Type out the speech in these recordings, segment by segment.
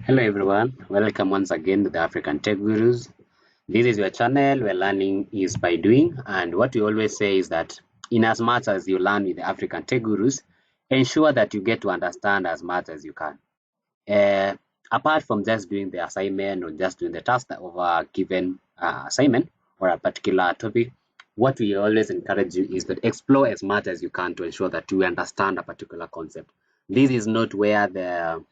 Hello everyone, welcome once again to the African Tech Gurus. This is your channel where learning is by doing, and what we always say is that in as much as you learn with the African Tech Gurus, ensure that you get to understand as much as you can. Uh, Apart from just doing the assignment or just doing the task of a given assignment or a particular topic, what we always encourage you is to explore as much as you can to ensure that you understand a particular concept. This is not where the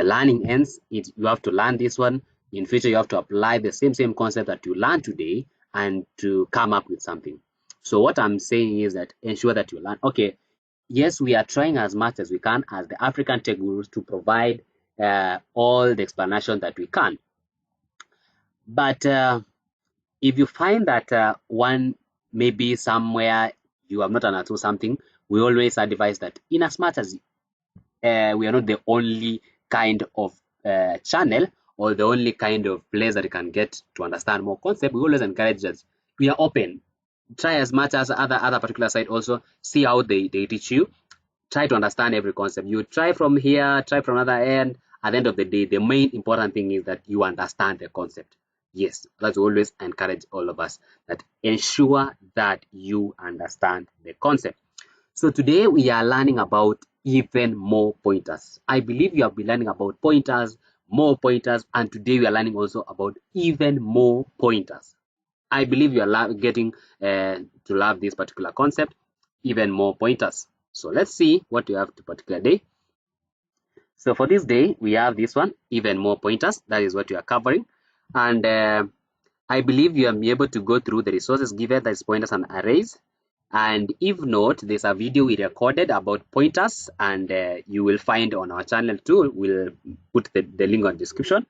learning ends. You have to learn this one. In future, you have to apply the same concept that you learned today and to come up with something. So what I'm saying is that ensure that you learn. Okay, yes, we are trying as much as we can as the African Tech Gurus to provide all the explanation that we can. But if you find that one maybe somewhere you have not understood something, we always advise that in as much as we are not the only kind of channel or the only kind of place that you can get to understand more concept, we always encourage that we are open. Try as much as other particular side also, see how they teach you. Try to understand every concept. You try from here, try from another end. At the end of the day, the main important thing is that you understand the concept. Yes, that's always encourage all of us, that ensure that you understand the concept. So today we are learning about even more pointers. I believe you have been learning about pointers, more pointers, and today we are learning also about even more pointers. I believe you are getting to love this particular concept, even more pointers. So let's see what you have to particular day. So for this day, we have this one, even more pointers. That is what you are covering. And I believe you will be able to go through the resources given, that is pointers and arrays. And if not, there's a video we recorded about pointers, and you will find on our channel too. We'll put the link on the description.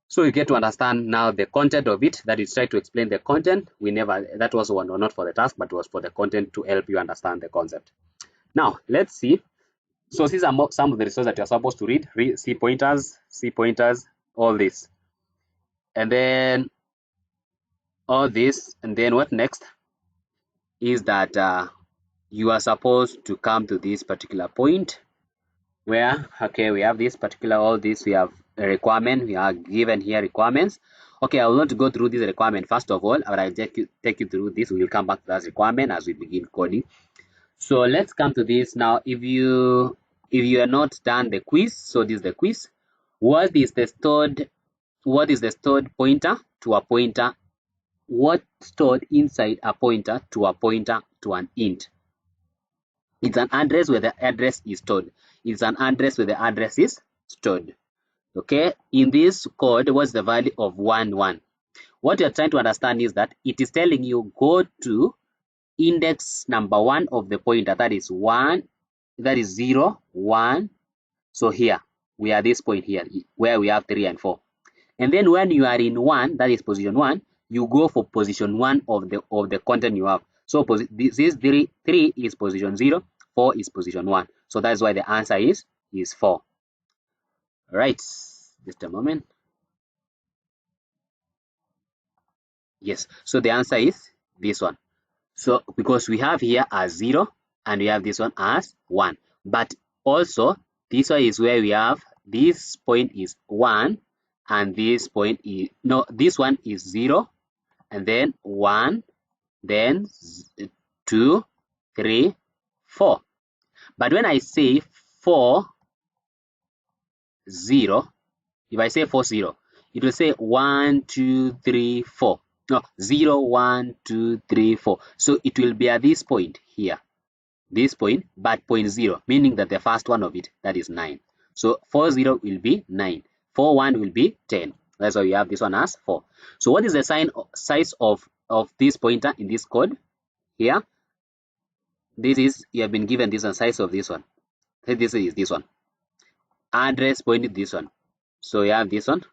So you get to understand now the content of it. That is, try to explain the content. That was one, not for the task, but was for the content to help you understand the concept. Now, let's see. So these are some of the resources that you're supposed to read. See pointers, all this. And then all this. And then what next is that you are supposed to come to this particular point where, okay, we have this particular, all this, we have a requirement, we are given here requirements. Okay, I will not go through this requirement first of all, but I'll take you through this. We will come back to that requirement as we begin coding. So let's come to this now. If you are not done the quiz, so this is the quiz. What is the stored pointer to a pointer? What stored inside a pointer to a pointer to an int? It's an address where the address is stored. It's an address where the address is stored. Okay, in this code, what's the value of 1 1? What you're trying to understand is that it is telling you go to index number 1 of the pointer, that is 1, that is 0 1. So here we are this point here where we have 3 and 4, and then when you are in 1, that is position 1, you go for position 1 of the content you have. So this is 3 is position 0, 4 is position 1. So that's why the answer is 4. Right, just a moment. Yes, so the answer is this one. So because we have here as 0 and we have this one as 1, but also this one is where we have this point is 1 and this point is no, this one is 0 and then 1, then 2, 3, 4. But when I say 4 0, if I say 4 0, it will say 1 2 3 4. No, 0 1 2 3 4. So it will be at this point here, this point, but point 0, meaning that the first one of it, that is 9. So 4 0 will be 9, 4 1 will be 10. That's why we have this one as 4. So what is the size of this pointer in this code here? This is, you have been given this one, size of this one. This is this one. Address pointed this one. So you have this one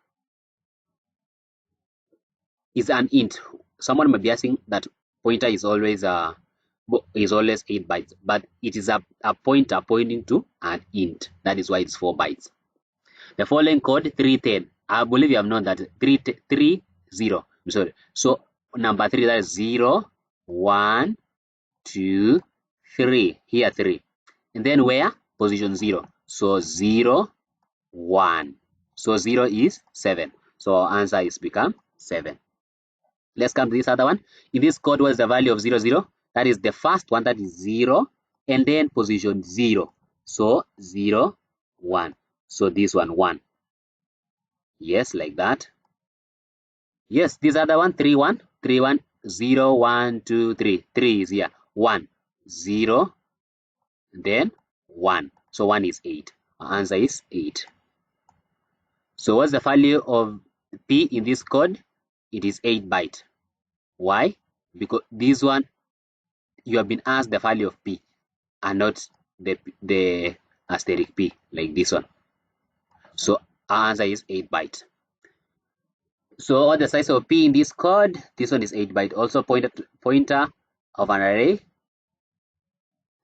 is an int. Someone might be asking that pointer is always 8 bytes, but it is a pointer pointing to an int. That is why it's 4 bytes. The following code 310. I believe you have known that 3 0. I'm sorry. So number 3, that is 0 1 2 3. Here 3. And then where? Position 0. So 0 1. So 0 is 7. So our answer is become 7. Let's come to this other one. In this code, what is the value of 0, 0? That is the first one, that is 0, and then position 0. So 0, 1. So this one, 1. Yes, like that. Yes, this other one, 3, 1, 3, 1, 0, 1, 2, 3. 3 is here. 1, 0, then 1. So 1 is 8. Our answer is 8. So what's the value of P in this code? It is 8 byte. Why? Because this one, you have been asked the value of P and not the asterisk P, like this one. So our answer is 8 byte. So what the size of P in this code? This one is 8 byte. Also pointer of an array.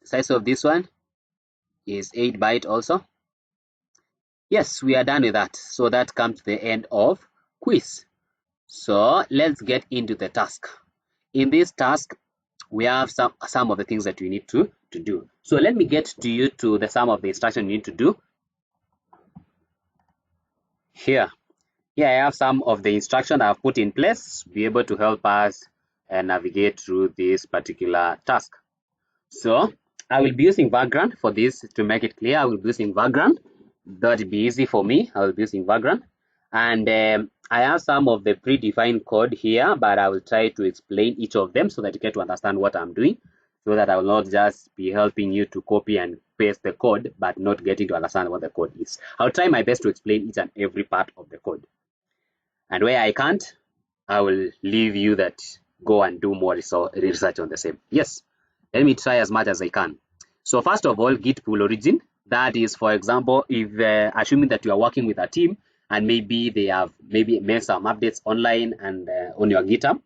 Size of this one is 8 byte also. Yes, we are done with that. So that comes to the end of quiz. So let's get into the task. In this task, we have some of the things that we need to do. So let me get to you to the sum of the instruction you need to do. Here I have some of the instruction I've put in place to be able to help us navigate through this particular task. So I will be using Vagrant for this. To make it clear, I will be using Vagrant. That will be easy for me. I will be using Vagrant. And I have some of the predefined code here, but I will try to explain each of them so that you get to understand what I'm doing, so that I will not just be helping you to copy and paste the code, but not getting to understand what the code is. I'll try my best to explain each and every part of the code. And where I can't, I will leave you that go and do more research on the same. Yes, let me try as much as I can. So first of all, git pull origin. That is, for example, if assuming that you are working with a team and maybe they have made some updates online and on your GitHub.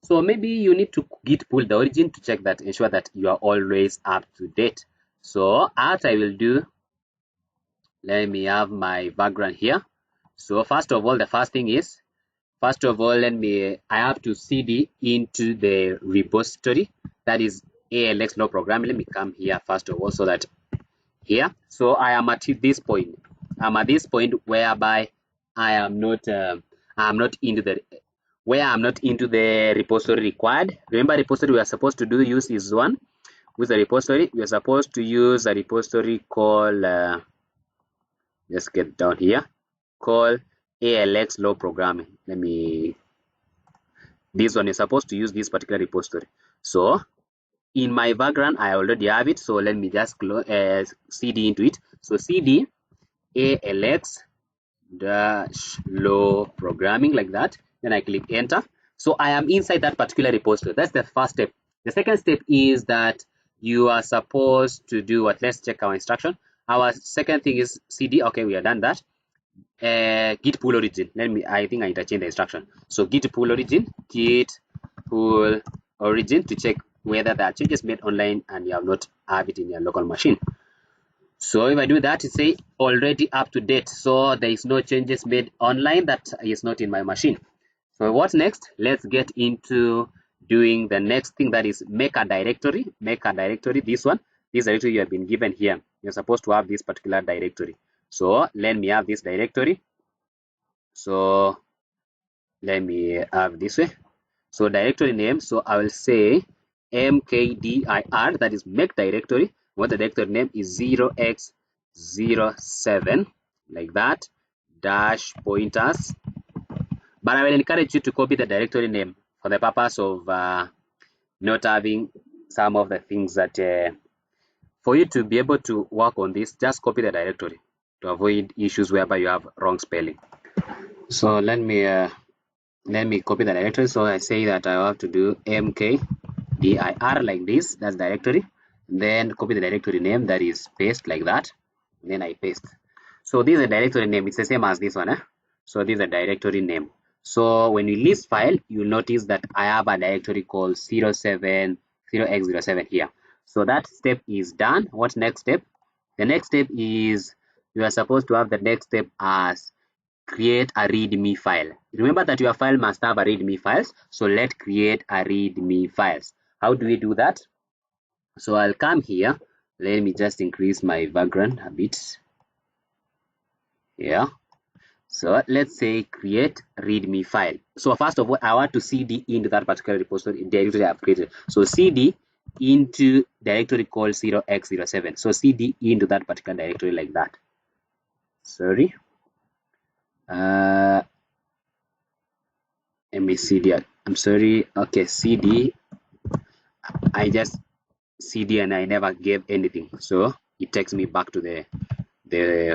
So maybe you need to git pull the origin to check that, ensure that you are always up to date. So what I will do, let me have my background here. So first of all, the first thing is, I have to cd into the repository, that is ALX Low Programming. Let me come here first of all, so that here, so I am at this point. I'm at this point whereby I'm not into the repository required. Remember, repository we are supposed to use is one. With the repository, we are supposed to use a repository called let's get down here, called ALX Low Programming. This one is supposed to use this particular repository. So in my background, I already have it. So let me just cd into it. So cd ALX dash low programming, like that. Then I click enter. So I am inside that particular repository. That's the first step. The second step is that you are supposed to do what? Let's check our instruction. Our second thing is cd. Okay, we are done that. Git pull origin. I think I interchanged the instruction. So git pull origin to check whether there are changes made online and you have not have it in your local machine. So if I do that, it say already up to date. So there is no changes made online, that is not in my machine. So what's next? Let's get into doing the next thing, that is make a directory. Make a directory. This directory you have been given here. You're supposed to have this particular directory. So let me have this directory. So let me have this way. So directory name. So I will say mkdir, that is make directory. What the directory name is 0x07, like that, dash pointers. But I will encourage you to copy the directory name for the purpose of not having some of the things that for you to be able to work on this, just copy the directory to avoid issues whereby you have wrong spelling. So let me copy the directory. So I say that I have to do mkdir like this, that's directory. Then copy the directory name, that is paste, like that. Then I paste. So this is a directory name. It's the same as this one. So this is a directory name. So when we list file, you'll notice that I have a directory called 0x07 here. So that step is done. What's next step? The next step is you are supposed to have the next step as create a readme file. Remember that your file must have a readme files. So let's create a readme files. How do we do that? So I'll come here. Let me just increase my background a bit. Yeah. So let's say create readme file. So first of all, I want to cd into that particular repository directory I've created. So cd into directory called 0x07. So cd into that particular directory like that. Sorry. Let me cd. I'm sorry. Okay, cd. I just cd and I never gave anything. So it takes me back to the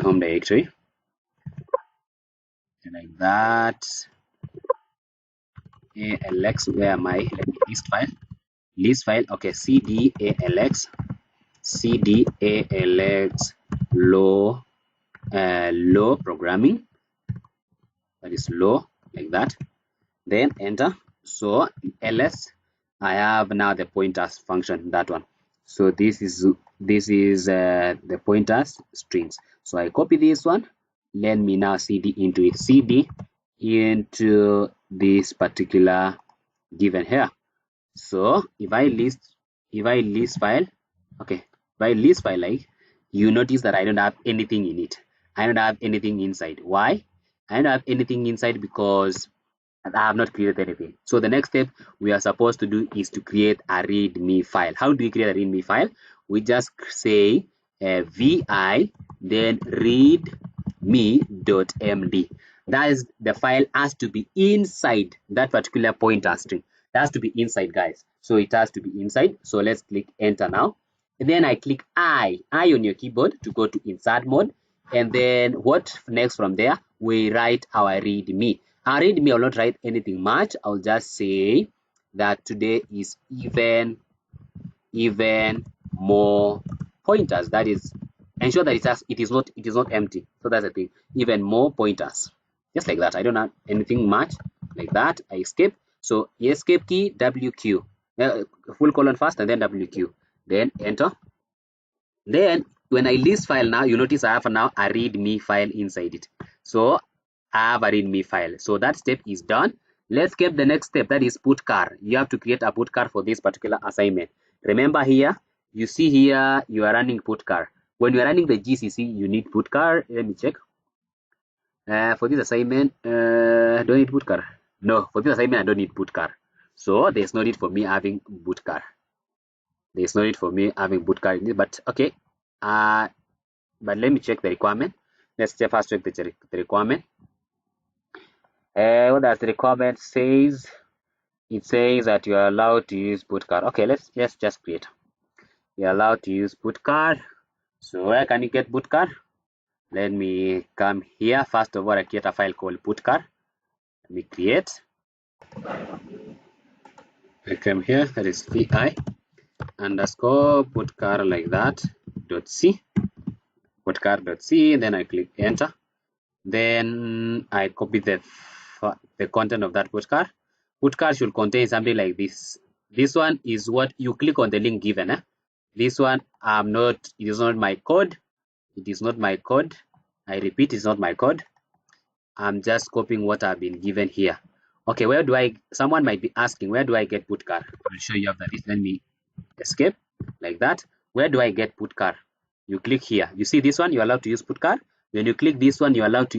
home directory. And like that. ALX, where am I? Let me list file. Okay, cd ALX low low programming, that is low, like that, then enter. So ls, I have now the pointers function, that one. So this is the pointers strings. So I copy this one, let me now cd into it, cd into this particular given here. So if I list file, okay, if I list file, like, you notice that I don't have anything in it. I don't have anything inside. Why? I don't have anything inside because I have not created anything. So the next step we are supposed to do is to create a readme file. How do we create a readme file? We just say vi, then readme.md. That is, the file has to be inside that particular pointer string. It has to be inside, guys. So it has to be inside. So let's click enter now. And then I click I on your keyboard to go to insert mode. And then what next from there? We write our readme. Our readme, I will not write anything much. I'll just say that today is even more pointers. That is, ensure that it is not empty. So that's the thing. Even more pointers. Just like that. I don't have anything much like that. I escape. So escape key WQ. Full colon first and then WQ. Then enter. Then when I list file now, you notice I have now a readme file inside it. So I have a readme file. So that step is done. Let's get the next step, that is putchar. You have to create a putchar for this particular assignment. Remember here, you see here you are running putchar. When you are running the GCC, you need putchar. Let me check. For this assignment, don't need putchar. No, for this assignment I don't need putchar. So there's no need for me having putchar. There's no need for me having putchar in it, but okay. But let me check the requirement. Let's first check the requirement. What does the requirement says? It says that you are allowed to use putchar. Okay, let's just create. You're allowed to use putchar. So where can you get putchar? Let me come here. First of all, I create a file called putchar. Let me create. I come here. That is vi underscore putchar like that .c. Putchar.c. Then I click enter. Then I copy the content of that putchar. Putchar should contain something like this. This one is what you click on the link given. This one it is not my code. It is not my code. I repeat, it's not my code. I'm just copying what I've been given here. Okay, someone might be asking, where do I get putchar? I'll show you after this. Let me escape like that. Where do I get putchar? You click here. You see this one, you're allowed to use putchar. When you click this one, you're allowed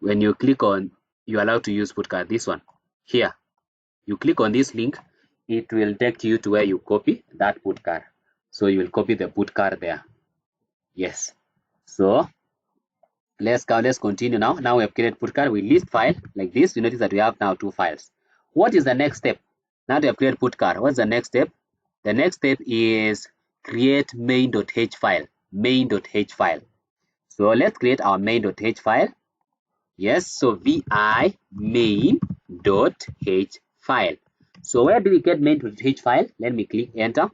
when you click on, you're allowed to use putchar. This one here, you click on this link, it will take you to where you copy that putchar. So you will copy the putchar there. Yes. So let's continue now. Now we have created putchar. We list file like this. You notice that we have now two files. What is the next step? Now we have created putchar. What's the next step? The next step is create main.h file. Main.h file. So let's create our main.h file. Yes, so vi main.h file. So where do we get main.h file? Let me click enter.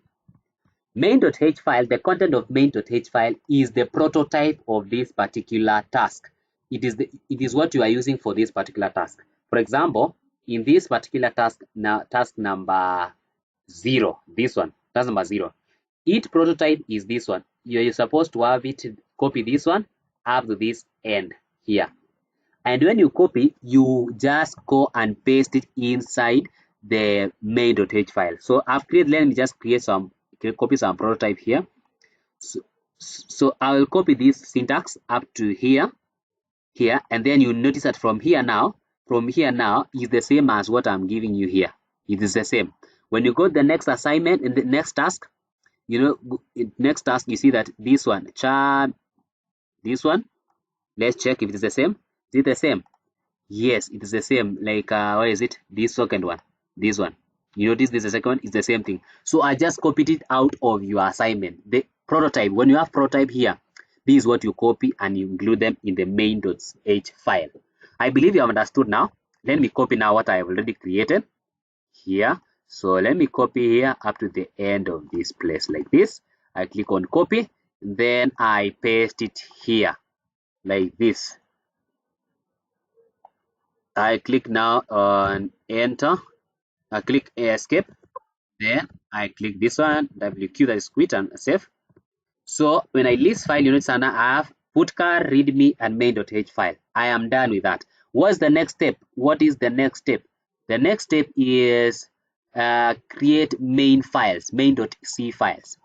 Main.h file, the content of main.h file is the prototype of this particular task. It is what you are using for this particular task. For example, in this particular task, now task number 0, this one, task number 0, its prototype is this one. You're supposed to have it, copy this one, have this end here. And when you copy, you just go and paste it inside the main.h file. So I've created, let me just copy some prototype here. So I will copy this syntax up to here. here, and then you notice that from here now is the same as what I'm giving you here. It is the same. When you go to the next assignment in the next task, you know, in next task you see that this one, this one, let's check if it is the same. Is it the same? Yes, it is the same. Like what is it? This second one, this one. You notice this, the second one is the same thing. So I just copied it out of your assignment. The prototype, when you have prototype here, this is what you copy and you include them in the main.h file. I believe you have understood now. Let me copy now what I have already created here. So let me copy here up to the end of this place like this. I click on copy, then I paste it here like this. I click now on enter. I click escape, then I click this one WQ, that is quit, and save. So when I list file units and I have putchar, readme, and main.h file, I am done with that. What's the next step? What is the next step? The next step is create main files, main.c files.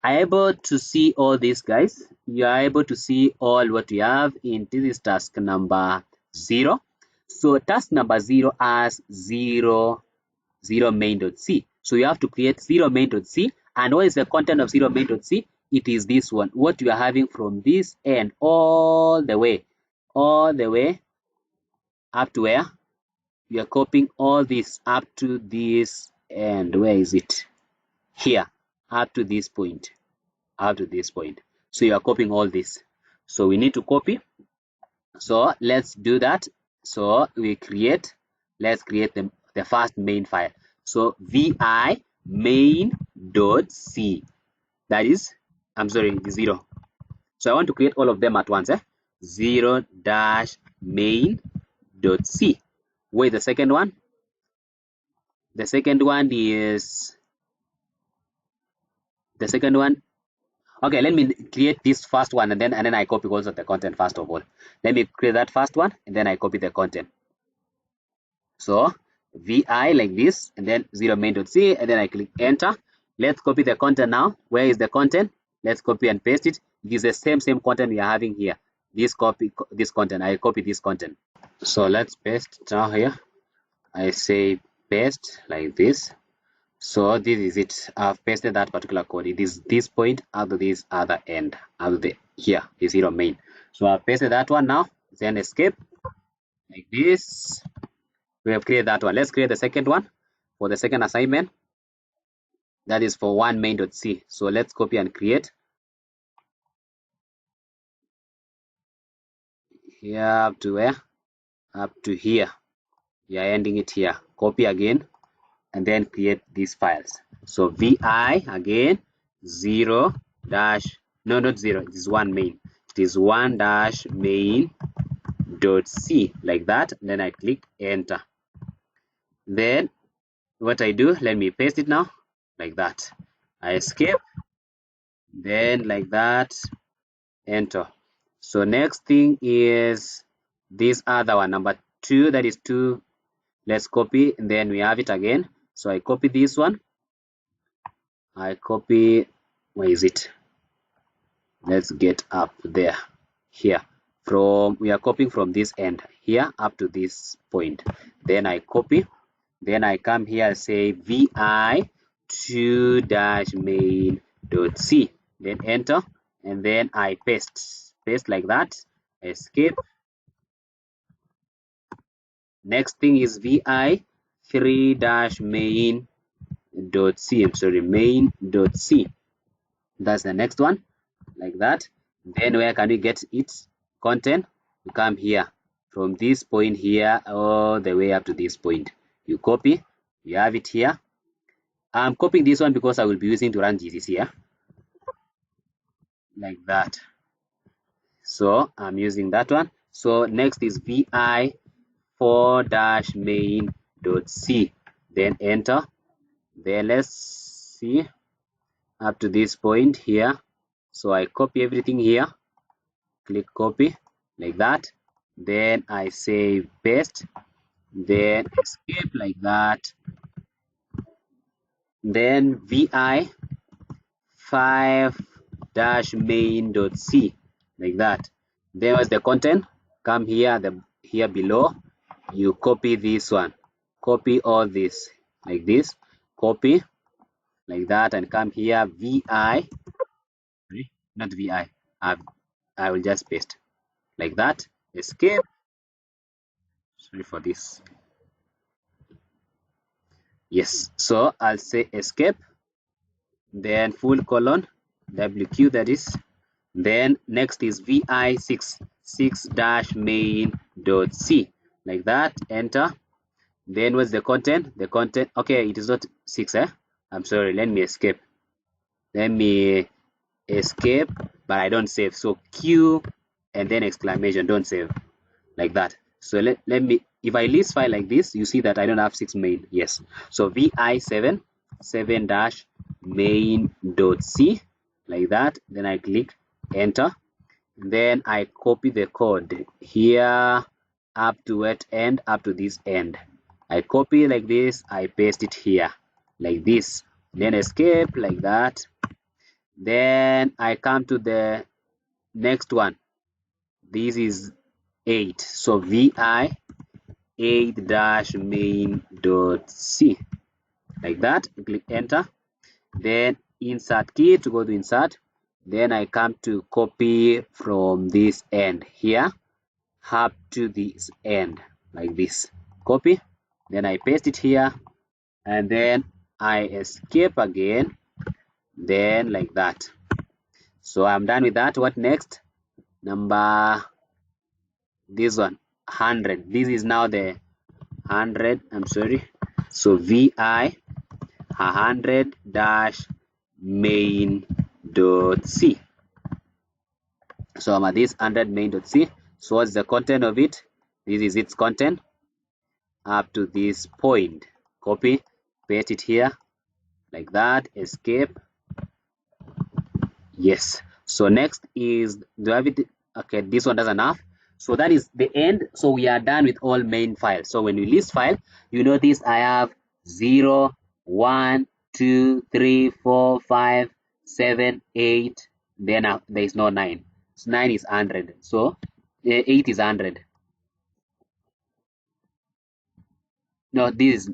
Are you able to see all these, guys? You are able to see all what we have in this task number 0. So task number 0 has 0 main.c. So you have to create 0 main.c. And what is the content of 0 main.c? It is this one, what you are having from this end all the way up to where you are copying all this up to this end. Where is it? Here, up to this point, so you are copying all this. So we need to copy. So let's do that. So let's create the first main file. So vi main.c, that is, I'm sorry, 0. So I want to create all of them at once. 0 dash main.c. Wait, the second one? The second one is okay. Let me create this first one, and then I copy also the content first of all. Let me create that first one, and then I copy the content. So vi like this, and then 0 main.c, and then I click enter. Let's copy the content now. Where is the content? Let's copy and paste it. It is the same content we are having here. This content. I copy this content. So let's paste now here. I say paste like this. So this is it. I've pasted that particular code. It is this point out to this other end, out to the here is 0 main. So I've pasted that one now. Then escape like this. We have created that one. Let's create the second one for the second assignment. That is for 1 main.c. So let's copy and create here up to where? Up to here. We are ending it here. Copy again, and then create these files. So vi again 0 dash, no, not 0, it is 1 main. It is 1 dash main.c like that. Then I click enter. Then what I do, let me paste it now like that. I escape, then like that, enter. So next thing is this other one, number 2, that is 2. Let's copy, and then we have it again. So I copy this one. I copy, where is it? Let's get up there. Here, we are copying from this end here up to this point. Then I copy, then I come here and say vi 2 dash main.c, then enter, and then I paste like that. Escape. Next thing is vi 3 dash main.c. I'm sorry, main.c. That's the next one, like that. Then where can we get its content? You come here from this point here all the way up to this point. You copy, you have it here. I'm copying this one because I will be using to run GCC here, like that. So I'm using that one. So next is vi 4 dash main.c, then enter. Then let's see up to this point here. So I copy everything here, click copy like that, then I say paste, then escape like that. Then vi 5 dash main.c like that. There was the content. come here, here below, you copy this one, copy all this like this, copy like that, and come here, vi, not vi, I will just paste like that, escape, sorry for this, yes, so I'll say escape, then full colon, wq, that is, then next is vi6 6-main.c, like that, enter. Then what's the content? The content, okay, it is not 6, I'm sorry, let me escape, but I don't save, so q and then exclamation, don't save, like that. So let me, if I list file like this, you see that I don't have 6 main, yes, so vi7 7-main.c, like that, then I click enter, then I copy the code here up to what end, up to this end, I copy like this, I paste it here like this, then escape like that, then I come to the next one, this is 8, so vi 8-main.c, like that, click enter, then insert key to go to insert, then I come to copy from this end here up to this end like this, copy, then I paste it here, and then I escape again, then like that. So I'm done with that. What next? Number, this one, 100, this is now the 100, I'm sorry, so vi 100-main.c, so I'm at this 100-main.c, so what's the content of it? This is its content up to this point, copy, paste it here like that, escape, yes. So next is, do I have it? Okay, this one doesn't have, so that is the end. So we are done with all main files. So when we list file, you notice I have 0 1 2 3 4 5 7 8, then there is no 9, so 9 is 100, so 8 is 100, no, this is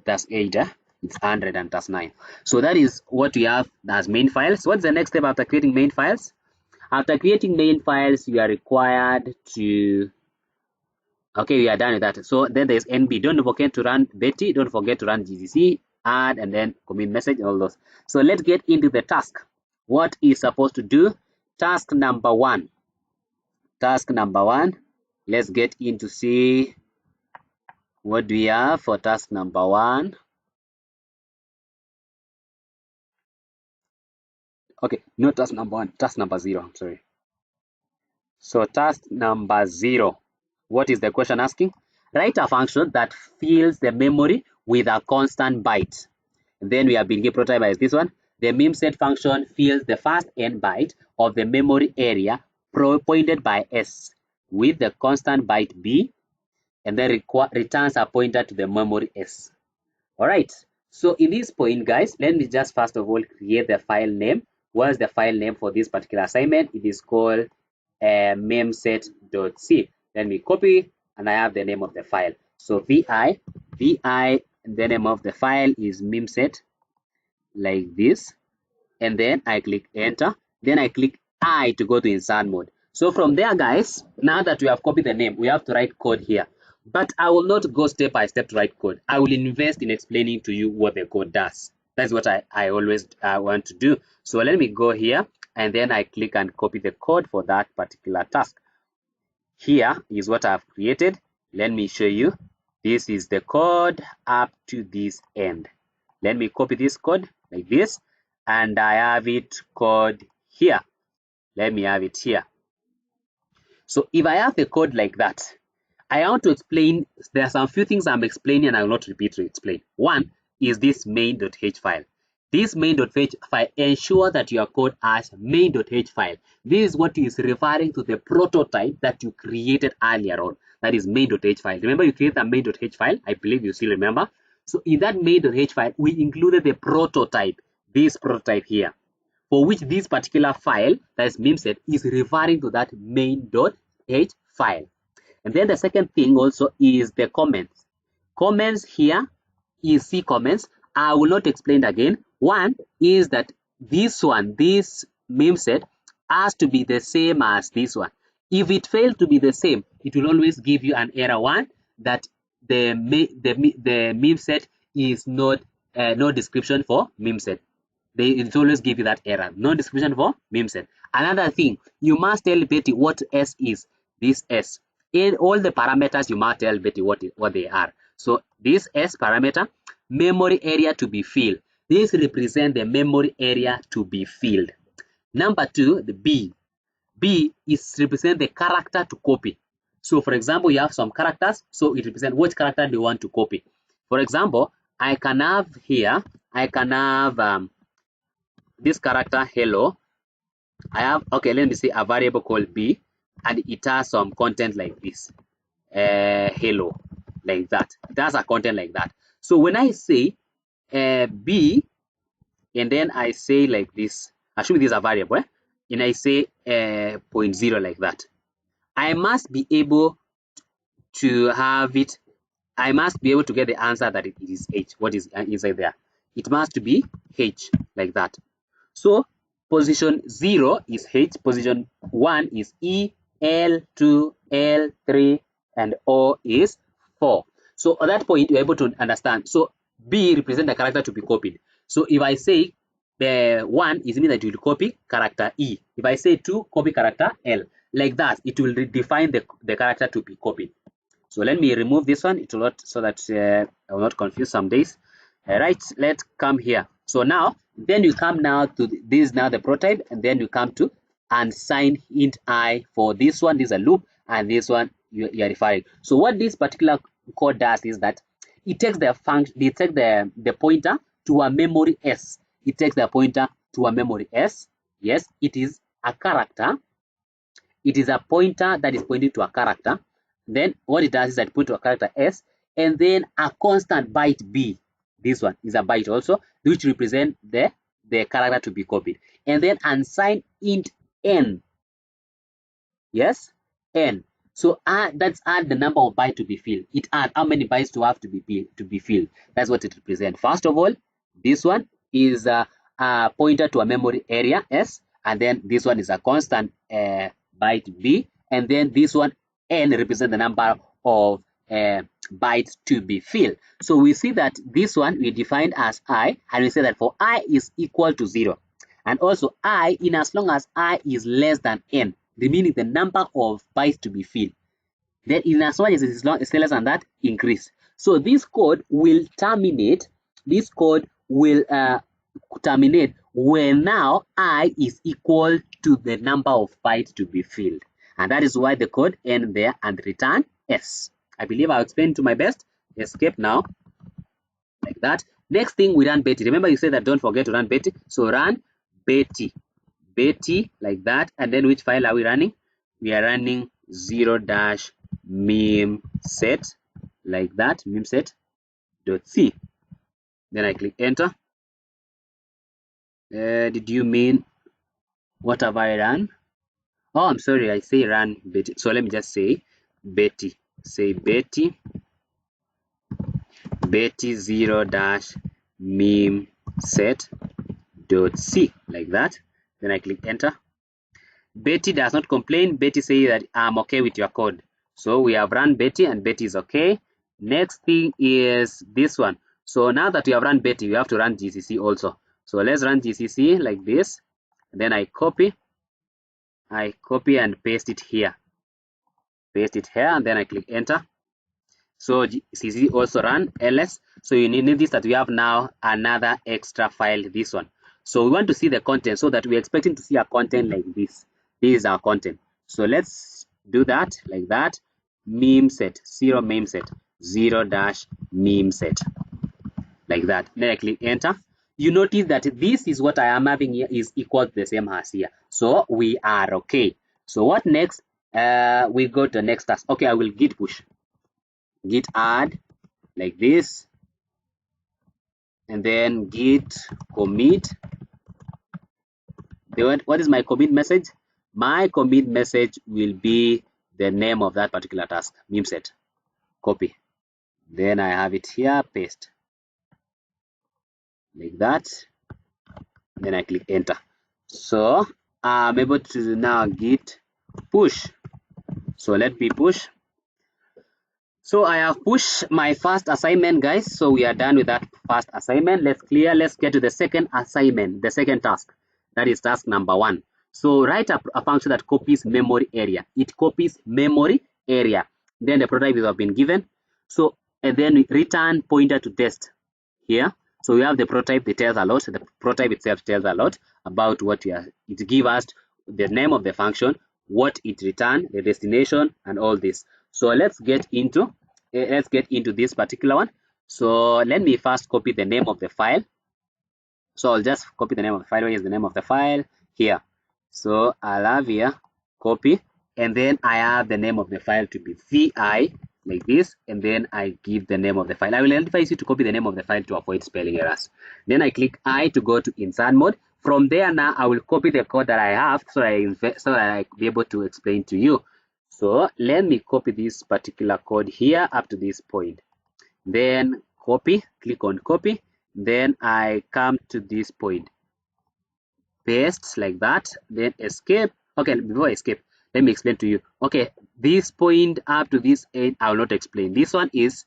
that's 8, it's 100 and that's 9. So that is what we have as main files. What's the next step after creating main files? After creating main files, you are required to, okay, we are done with that. So then there's nb, don't forget to run Betty, don't forget to run gcc add, and then commit message, all those. So let's get into the task, what is supposed to do. Task number one, let's get into see what do we have for task number one. Okay, no, task number one, task number 0, I'm sorry. So task number 0, what is the question asking? Write a function that fills the memory with a constant byte. Then we have been given prototype as this one. The memset function fills the first n byte of the memory area pointed by s with the constant byte b, and then returns a pointer to the memory s. All right. So in this point, guys, let me just first of all create the file name. What is the file name for this particular assignment? It is called memset.c. Let me copy, and I have the name of the file. So vi, and the name of the file is memset, like this, and then I click enter. Then I click I to go to insert mode. So from there, guys, now that we have copied the name, we have to write code here. But I will not go step by step to write code. I will invest in explaining to you what the code does. That's what I always want to do. So let me go here, and then I click and copy the code for that particular task. Here is what I've created. Let me show you. This is the code up to this end. Let me copy this code like this, and I have it code here. Let me have it here. So if I have the code like that, I want to explain, there are some few things I'm explaining and I will not repeat to explain. One is this main.h file. This main.h file, ensure that your code has main.h file. This is what is referring to the prototype that you created earlier on. That is main.h file. Remember, you created a main.h file. I believe you still remember. So in that main.h file, we included the prototype, this prototype here, for which this particular file, that is memset, is referring to that main.h file. And then the second thing also is the comments. Comments here is C comments. I will not explain again. One is that this meme set has to be the same as this one. If it fails to be the same, it will always give you an error one that the meme set is not no description for meme set. It always give you that error, no description for meme set. Another thing, you must tell Betty what S is. This S. In all the parameters, you must tell Betty what they are. So this S parameter, memory area to be filled. This represents the memory area to be filled. Number two, the B. B is represent the character to copy. So for example, you have some characters, so it represents which character do you want to copy. For example, I can have here, I can have this character hello. I have, okay, let me say a variable called B, and it has some content like this, hello, like that. It has a content like that. So when I say B, and then I say like this, assuming this is a variable, and I say 0.0 like that, I must be able to have it, I must be able to get the answer that it is H. What is inside there? It must be H like that. So position 0 is H, position 1 is E, L, 2, L, 3, and O is 4. So at that point, you're able to understand. So B represents the character to be copied. So if I say the 1 is mean that you will copy character E. If I say 2, copy character L. Like that, it will define the character to be copied. So let me remove this one. It will not, so that I will not confuse some days. All right, let's come here. So now, then you come now to this, now the prototype, and then you come to unsigned int I for this one. This is a loop, and this one you are referring. So what this particular code does is that it takes the function, it takes the pointer to a memory S. It takes the pointer to a memory S. Yes, it is a character. It is a pointer that is pointing to a character. Then what it does is that point to a character S, and then a constant byte B. This one is a byte also, which represent the character to be copied. And then unsigned int N. Yes, N. So that's add the number of bytes to be filled. It adds how many bytes to have to be filled. That's what it represents. First of all, this one is a pointer to a memory area S, and then this one is a constant byte B, and then this one N represents the number of bytes to be filled. So we see that this one we defined as I, and we say that for I is equal to 0, and also I in as long as I is less than N, meaning the number of bytes to be filled. Then in as much as it is less than that, increase. So this code will terminate. This code will terminate when now I is equal to the number of bytes to be filled. And that is why the code end there and return S. I believe I'll explain to my best. Escape now, like that. Next thing, we run Betty. Remember you said that don't forget to run Betty. So run Betty, Betty, like that. And then which file are we running? We are running 0-meme set, like that, meme set.c. Then I click enter. Did you mean what have I run? Oh, I'm sorry, I say run Betty. So let me just say Betty. Say Betty 0-meme set.c, like that. Then I click enter. Betty does not complain. Betty says that I'm okay with your code. So we have run Betty, and Betty is okay. Next thing is this one. So now that we have run Betty, we have to run GCC also. So let's run GCC like this. And then I copy and paste it here. Paste it here, and then I click enter. So GCC also run ls. So you need this, that we have now another extra file, this one. So we want to see the content, so that we're expecting to see a content like this. This is our content. So let's do that like that. Meme set, 0-meme set, 0-meme set, like that. Then I click enter. You notice that this is what I am having here is equal to the same as here. So we are okay. So what next? We go to the next task. Okay, I will git push, git add, like this, and then git commit. What is my commit message? My commit message will be the name of that particular task, memset, copy. Then I have it here, paste, like that. Then I click enter. So I'm able to now git push. So let me push. So I have pushed my first assignment, guys. So we are done with that first assignment. Let's clear. Let's get to the second assignment, the second task. That is task number 1. So write a function that copies memory area. It copies memory area. Then the prototype have been given. So and then return pointer to test here. So we have the prototype. It tells a lot. The prototype itself tells a lot about what we are. It gives us the name of the function, what it returns, the destination, and all this. So let's get into this particular one. So let me first copy the name of the file. So I'll just copy the name of the file. Where is the name of the file? Here. So I'll have here copy, and then I have the name of the file to be vi, like this, and then I give the name of the file. I will advise you to copy the name of the file to avoid spelling errors. Then I click I to go to insert mode. From there now I will copy the code that I have so that I be able to explain to you. So let me copy this particular code here up to this point. Then copy, click on copy. Then I come to this point, paste like that, then escape. Okay, before I escape, let me explain to you. Okay, this point up to this end, I will not explain. This one is,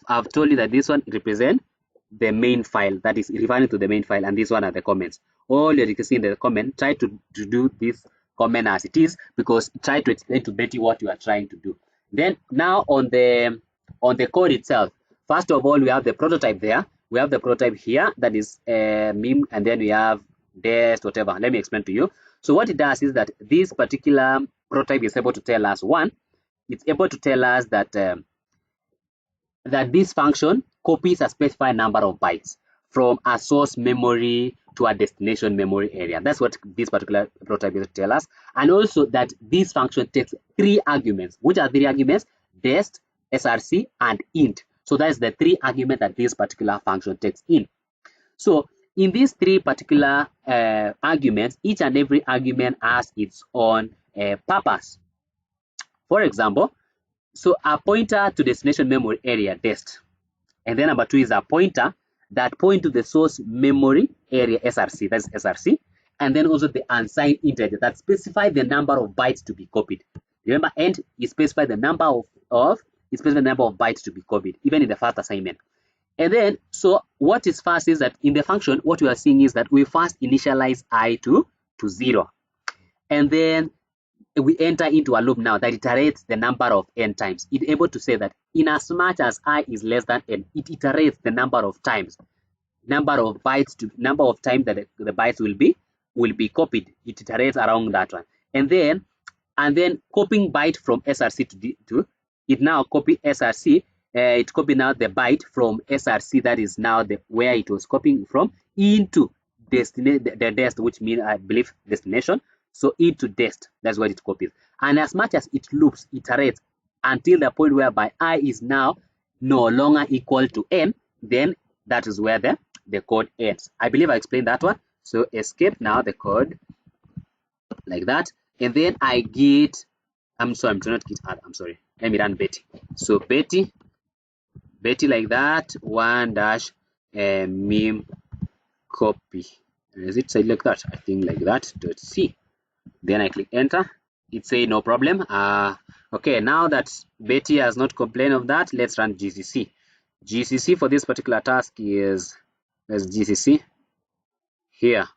I've told you that this one represents the main file, that is referring to the main file, and this one are the comments. All you can see in the comment, try to do this comment as it is, because try to explain to Betty what you are trying to do. Then now on the code itself, first of all, we have the prototype there. We have the prototype here, that is meme, and then we have test, whatever. Let me explain to you. So what it does is that this particular prototype is able to tell us, one, it's able to tell us that that this function copies a specified number of bytes from a source memory to a destination memory area. That's what this particular prototype is to tell us. And also that this function takes 3 arguments. Which are 3 arguments? Dest, src, and int. So that's the 3 arguments that this particular function takes in. So in these 3 particular arguments, each and every argument has its own purpose. For example, so a pointer to destination memory area, dest, and then number 2 is a pointer that point to the source memory area, src, that's src, and then also the unsigned integer that specify the number of bytes to be copied. Remember, end is specify the number of bytes to be copied, even in the first assignment. And then, so what is first is that in the function, what we are seeing is that we first initialize I to 0, and then we enter into a loop now that iterates the number of n times. It's able to say that in as much as I is less than n, it iterates the number of times, number of times that the bytes will be copied. It iterates around that one, and then copying byte from src to it now copy src. It copy now the byte from src, that is now where it was copying from, into the dest, which means I believe destination. So into dest, that's what it copies. And as much as it loops, iterates until the point whereby I is now no longer equal to n, then that is where the code ends. I believe I explained that one. So escape now the code like that, and then I get, I'm sorry, I'm trying not git add, I'm sorry. Let me run Betty. So Betty like that, 1 dash meme copy. Is it said like that? I think like that. .c. Then I click enter. It say no problem. Okay, now that Betty has not complained of that, let's run GCC. GCC for this particular task is, there's GCC here.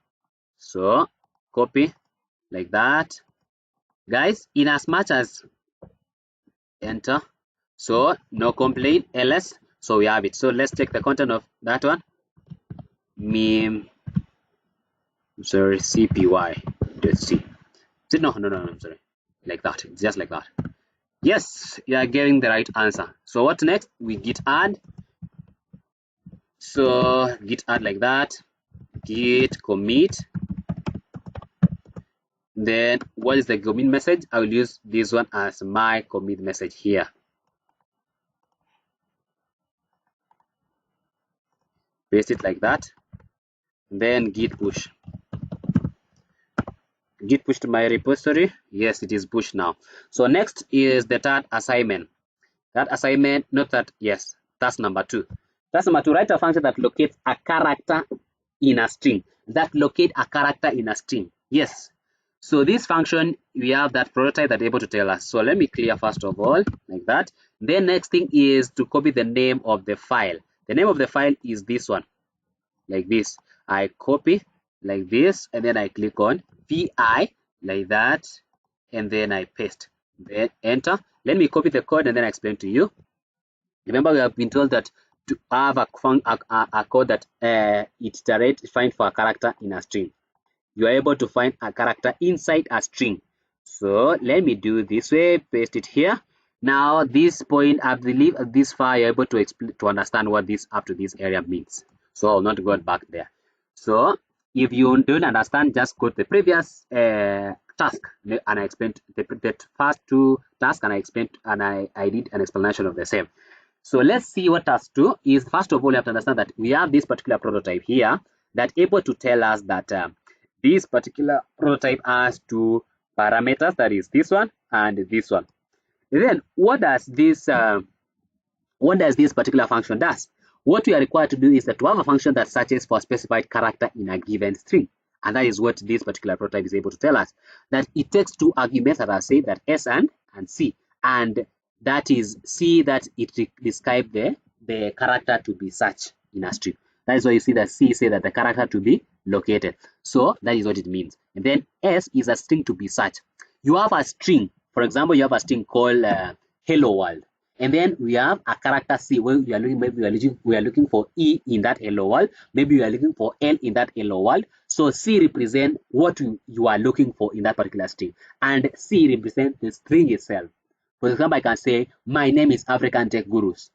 So copy like that, guys. In as much as enter, so no complaint, ls. So we have it. So let's check the content of that one. Meme, sorry, cpy.c. No, I'm sorry, like that. It's just like that. Yes, you are getting the right answer. So what next? We git add. So git add like that, git commit. Then what is the commit message? I will use this one as my commit message here. Paste it like that. Then git push. Git push to my repository. Yes, it is pushed now. So next is the third assignment. That assignment, not that, yes, that's number 2. That's number 2. Write a function that locates a character in a string. That locate a character in a string. Yes. So this function, we have that prototype that able to tell us. So let me clear first of all, like that. Then next thing is to copy the name of the file. The name of the file is this one, like this. I copy like this, and then I click on vi like that, and then I paste. Then enter. Let me copy the code and then I explain to you. Remember, we have been told that to have a code that iterates find for a character in a string. You are able to find a character inside a string. So let me do this way, paste it here. Now this point, I believe this far you're able to explain to understand what this up to this area means. So I'll not go back there. So if you don't understand, just go to the previous task, and I explained the first 2 tasks, and I explained, and I did an explanation of the same. So let's see what task 2 is. First of all, you have to understand that we have this particular prototype here that able to tell us that this particular prototype has 2 parameters, that is this one and this one. And then what does this particular function does? What we are required to do is that to have a function that searches for a specified character in a given string. And that is what this particular prototype is able to tell us. That it takes 2 arguments that are said, that S and C. And that is C, that it describes the character to be searched in a string. That is why you see that C say that the character to be located. So that is what it means. And then S is a string to be searched. You have a string. For example, you have a string called hello world. And then we have a character C where we are looking, maybe we are looking for E in that hello world. Maybe we are looking for L in that hello world. So C represents what you are looking for in that particular string. And C represents the string itself. For example, I can say, my name is African Tech Gurus.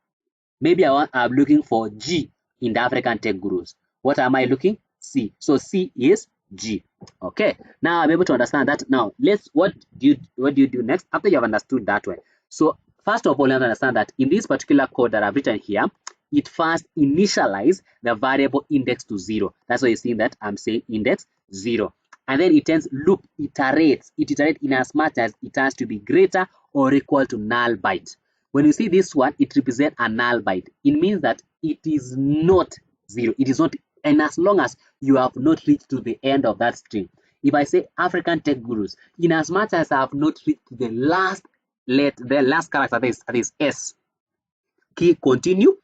Maybe I'm looking for G in the African Tech Gurus. What am I looking? C. So C is G. Okay. Now I'm able to understand that. Now what do you do next after you have understood that way? So first of all, you have to understand that in this particular code that I've written here, it first initialize the variable index to 0. That's why you see that I'm saying index 0. And then it ends loop iterates. It iterates in as much as it has to be greater or equal to null byte. When you see this one, it represents a null byte. It means that it is not 0. It is not, and as long as you have not reached to the end of that string. If I say African Tech Gurus, in as much as I have not reached to the last character, that is S, key continue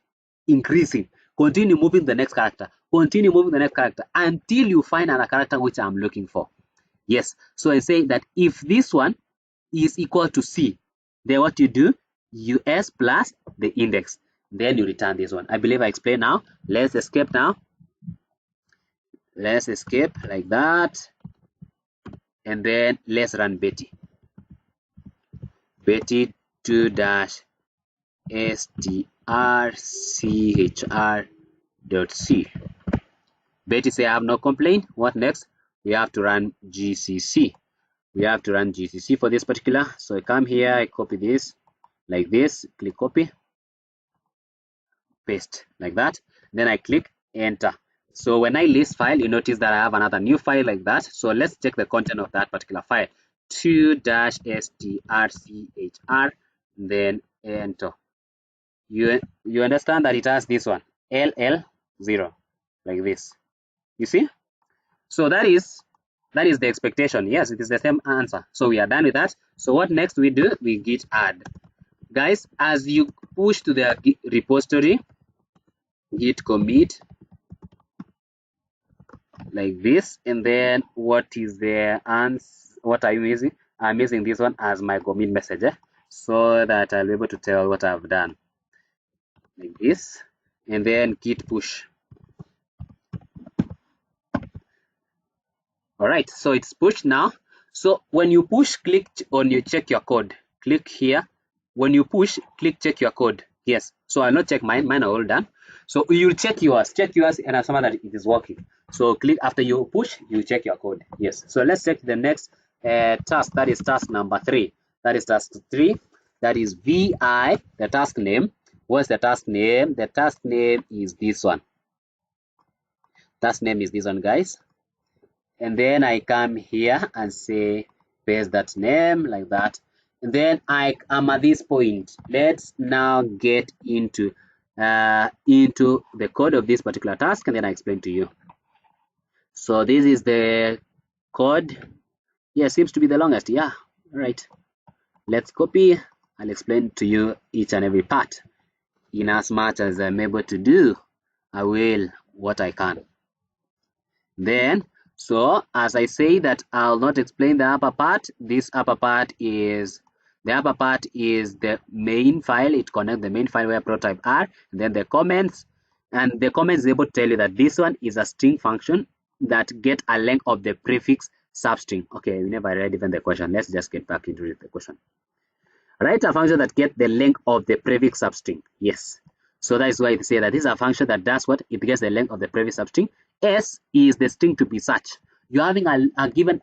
increasing, continue moving the next character, continue moving the next character until you find another character which I'm looking for. Yes, so I say that if this one is equal to C, then what you do, you S plus the index, then you return this one. I believe I explained now. Let's escape now. Let's escape like that, and then let's run Betty. Betty 2-strchr.c. Betty say I have no complaint. What next? We have to run GCC. We have to run GCC for this particular. So I come here, I copy this like this, click copy, paste like that. Then I click enter. So when I list file, you notice that I have another new file like that. So let's check the content of that particular file. 2-strchr, then enter. You understand that it has this one LL0 like this. You see? So that is the expectation. Yes, it is the same answer. So we are done with that. So what next we do? We git add. Guys, as you push to the repository, git commit like this, and then what is the answer? What are you using? I'm using this one as my commit message, so that I'll be able to tell what I've done like this, and then git push. All right, so it's pushed now. So when you push, click on you check your code. Click here. When you push, click check your code. Yes. So I'll not check mine. Mine are all done. So you'll check yours, and I'm that it is working. So click after you push, you check your code. Yes. So let's check the next task. That is task number 3. That is task 3. That is VI. The task name. What's the task name? The task name is this one. Task name is this one, guys. and then I come here and say paste that name like that, and then I am at this point. Let's now get into the code of this particular task, and then I explain to you. So this is the code. Yeah, seems to be the longest. Yeah, right. Let's copy. I'll explain to you each and every part. In as much as I'm able to do, I will what I can. Then, so as I say that I'll not explain the upper part. This upper part is the main file. It connects the main file where prototype are, and then the comments, and the comments is able to tell you that this one is a string function that get a length of the prefix substring. Okay, we never read even the question. Let's just get back into the question. Write a function that get the length of the prefix substring. Yes. So that is why they say that this is a function that does what? It gets the length of the prefix substring. S is the string to be searched. You have been given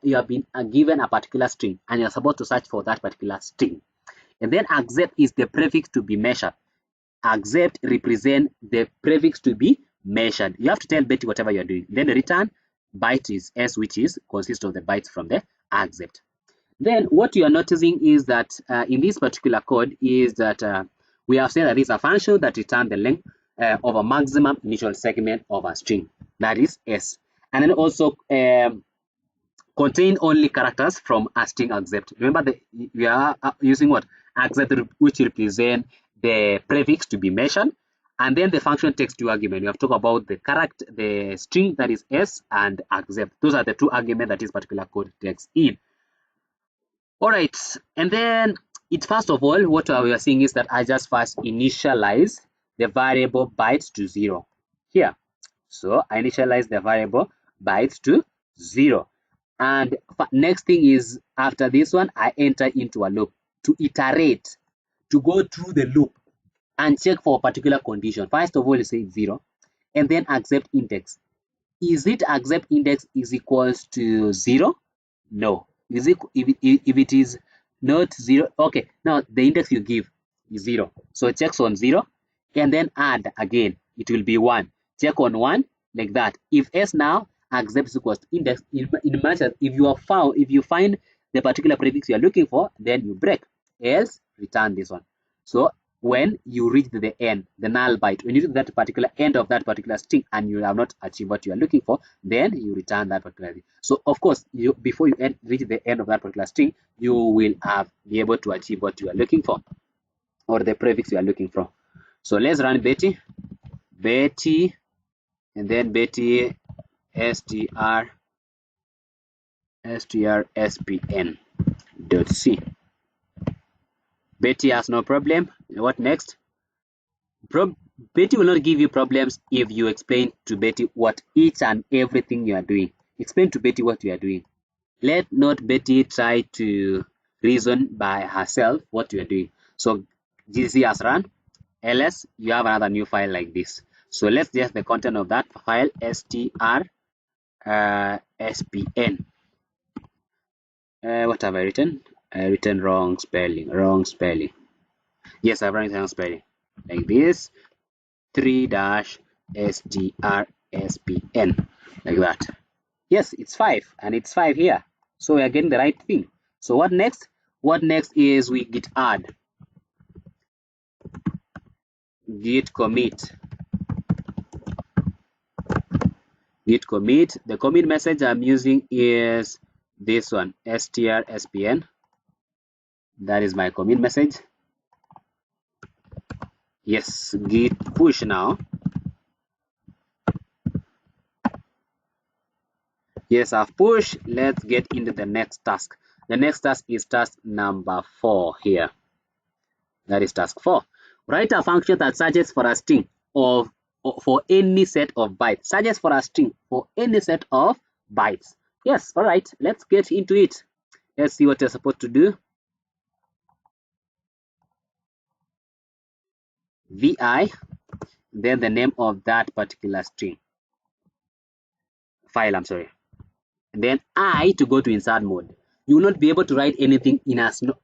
a particular string, and you're supposed to search for that particular string. And then accept is the prefix to be measured. Accept represent the prefix to be measured. You have to tell Betty whatever you're doing. Then the return byte is S, which is consists of the bytes from the accept. Then what you are noticing is that in this particular code is that we have said that it's a function that returns the length of a maximum initial segment of a string, that is S, and then also contain only characters from a string accept. Remember that we are using what? Accept, which represent the prefix to be measured, and then the function takes two arguments. We have talked about the string that is S and accept. Those are the two arguments that this particular code takes in. All right, and then first of all, what we are seeing is that I just first initialize the variable bytes to 0 here. So I initialize the variable bytes to 0, and next thing is after this one I enter into a loop to iterate, to go through the loop and check for a particular condition. First of all, you say 0, and then accept index. Is it accept index is equals to 0? No. Is it if it is not 0? Okay, now the index you give is 0, so it checks on 0 and then add again, it will be 1. Check on 1 like that. If S now accepts equals to index, in much as if you find the particular prefix you are looking for, then you break, else return this one. So when you reach the end, the null byte, when you reach that particular end of that particular string and you have not achieved what you are looking for, then you return that particular thing. So of course, before you reach the end of that particular string, you will be able to achieve what you are looking for, or the prefix you are looking for. So let's run Betty, and then Betty str spn.c. Betty has no problem. What next? Betty will not give you problems if you explain to Betty what each and everything you are doing. Explain to Betty what you are doing. Let not Betty try to reason by herself what you are doing. So GCC has run. ls, you have another new file like this. So let's just the content of that file str spn. What have I written? I written wrong spelling. Yes, I've written wrong spelling like this. 3-str-spn like that. Yes, it's 5 and it's 5 here, so we are getting the right thing. So what next? Is we git add, git commit. The commit message I'm using is this one, str-spn. That is my commit message. Yes, git push now. Yes, I've pushed. Let's get into the next task. The next task is task number 4 here. That is task 4. Write a function that searches for a string for any set of bytes. Searches for a string for any set of bytes. Yes, all right. Let's get into it. Let's see what you're supposed to do. vi, then the name of that particular string file. I'm sorry. And then I to go to insert mode. You will not be able to write anything in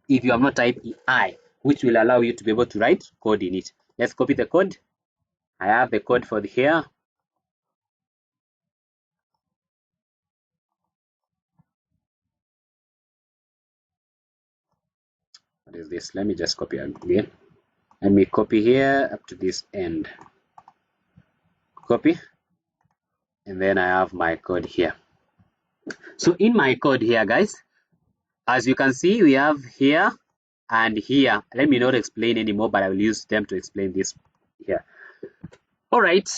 if you have not typed I, which will allow you to be able to write code in it. Let's copy the code. I have the code for here. What is this? Let me just copy again. Let me copy here up to this end. Copy. And then I have my code here. So in my code here, guys, as you can see, we have here and here. Let me not explain anymore, but I will use them to explain this here. All right.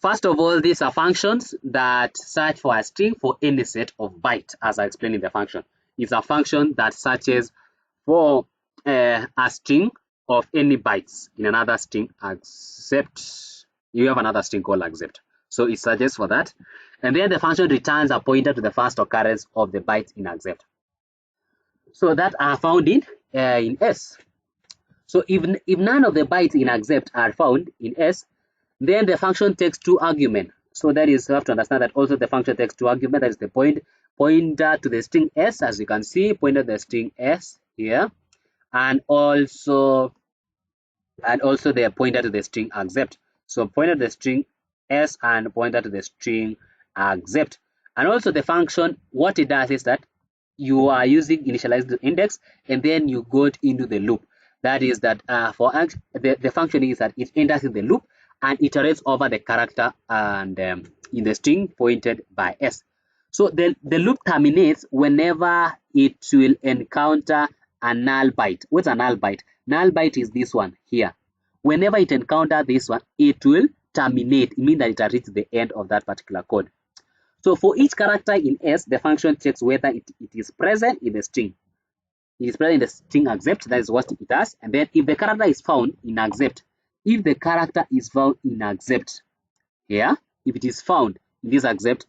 First of all, these are functions that search for a string for any set of bytes, as I explained in the function. It's a function that searches for a string of any bytes in another string, except you have another string called except. So it searches for that. And then the function returns a pointer to the first occurrence of the bytes in except. So that are found in S. So if none of the bytes in except are found in S, then the function takes two arguments. So that is, you have to understand that also the function takes two arguments. That is the pointer to the string S, as you can see, pointer to the string S here, and also the pointer to the string accept. So pointer to the string S and pointer to the string accept. And also the function, what it does is that you are using initialize the index and then you go into the loop. That is that the function is that it enters in the loop and iterates over the character and in the string pointed by S. So the loop terminates whenever it will encounter a null byte. What's a null byte? Null byte is this one here. Whenever it encounters this one, it will terminate. It means that it has reached the end of that particular code. So for each character in S, the function checks whether it is present in the string. It is present in the string accept, that is what it does. And then if the character is found in accept, if the character is found in accept here, if it is found in this accept,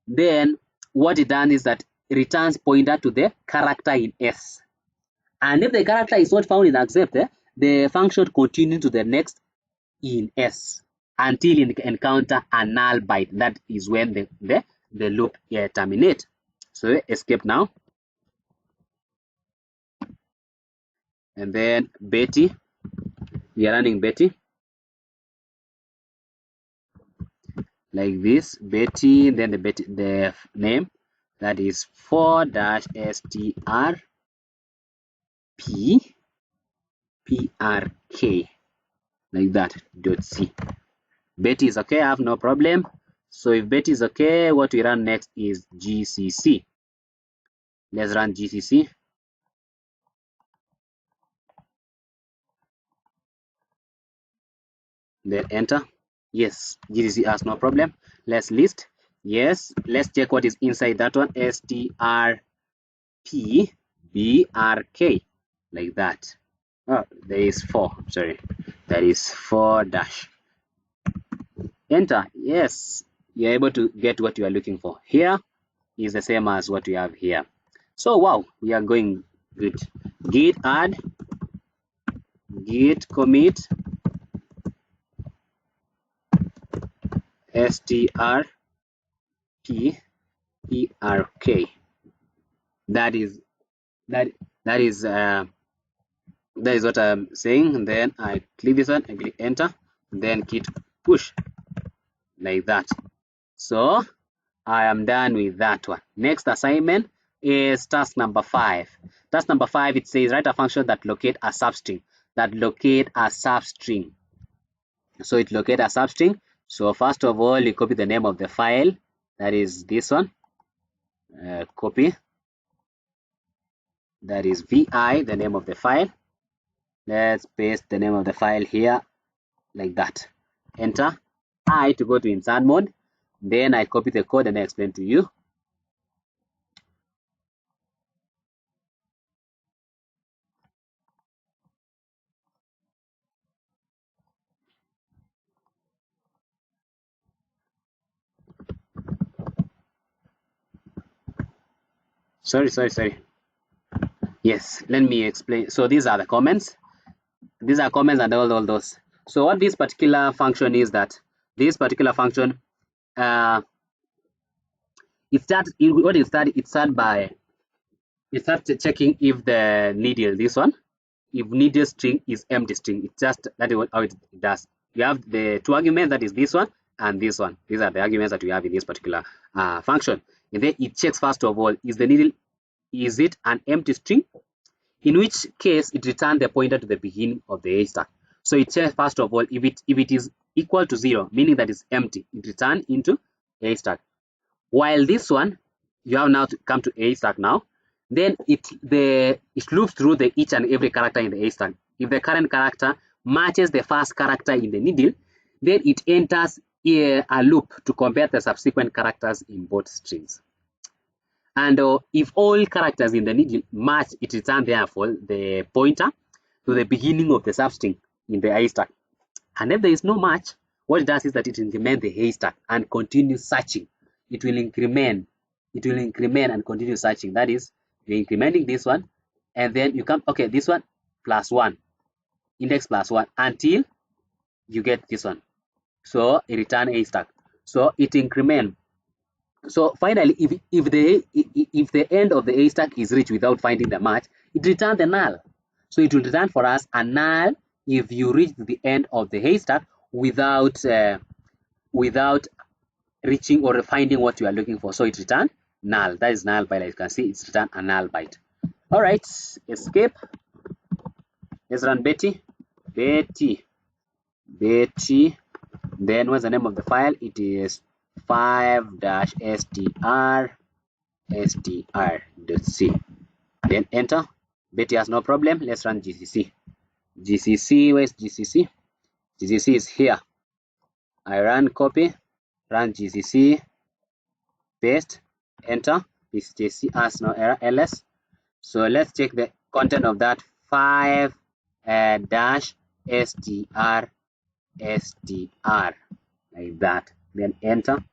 then what it does is that it returns pointer to the character in S. And if the character is not found in accept, the function continues to the next in S until it encounter a null byte. That is when the loop terminates. So escape now. And then Betty, we are running Betty. Like this, Betty, then the name, that is 4-strp prk, like that, .c. Betty is okay, I have no problem. So if Betty is okay, what we run next is GCC. Let's run GCC. Then enter. Yes, GCC has no problem. Let's list. Yes, let's check what is inside that one. strp brk, like that. Oh, there is 4. Sorry, that is 4 dash. Enter. Yes, you're able to get what you are looking for. Here is the same as what we have here. So wow, we are going good. Git add, git commit, strp prk. That is what I'm saying. And then I click this one, I click enter, then git push, like that. So I am done with that one. Next assignment is task number 5. Task number 5, it says write a function that locate a substring. So it locate a substring. So first of all, you copy the name of the file, that is this one. Copy, that is vi, the name of the file. Let's paste the name of the file here, like that. Enter. I to go to insert mode. Then I copy the code and I explain to you. Sorry. Yes, let me explain. So these are the comments. These are comments and all those. So what this particular function is, that this particular function, it starts checking if the needle, this one, if needle string is empty string. It's just that is how it does. You have the two arguments, that is this one and this one. These are the arguments that we have in this particular function. And then it checks first of all, is the needle, is it an empty string? in which case it returns the pointer to the beginning of the haystack. So it says, first of all, if it is equal to 0, meaning that it's empty, it returns into haystack. While this one, you have now to come to haystack now, then it loops through each and every character in the haystack. If the current character matches the first character in the needle, then it enters a loop to compare the subsequent characters in both strings. And if all characters in the needle match, it returns therefore the pointer to the beginning of the substring in the haystack. And if there is no match, what it does is that it increments the haystack and continues searching. It will increment and continue searching. That is, you're incrementing this one, and then you come, okay, this one plus 1, index plus 1, until you get this one. So it returns haystack. So it increments. So finally, if the end of the haystack is reached without finding the match, it returns the null. So it will return for us a null if you reach the end of the haystack without reaching or finding what you are looking for. So it returns null. That is null byte. As you can see, it's returned a null byte. All right, escape. Let's run Betty. Then what's the name of the file? It is 5-str.c. Then enter. Betty has no problem. Let's run GCC. Where's GCC? GCC is here. I run copy, run GCC, paste, enter. This GCC has no error, ls. So let's check the content of that 5-str like that, then enter.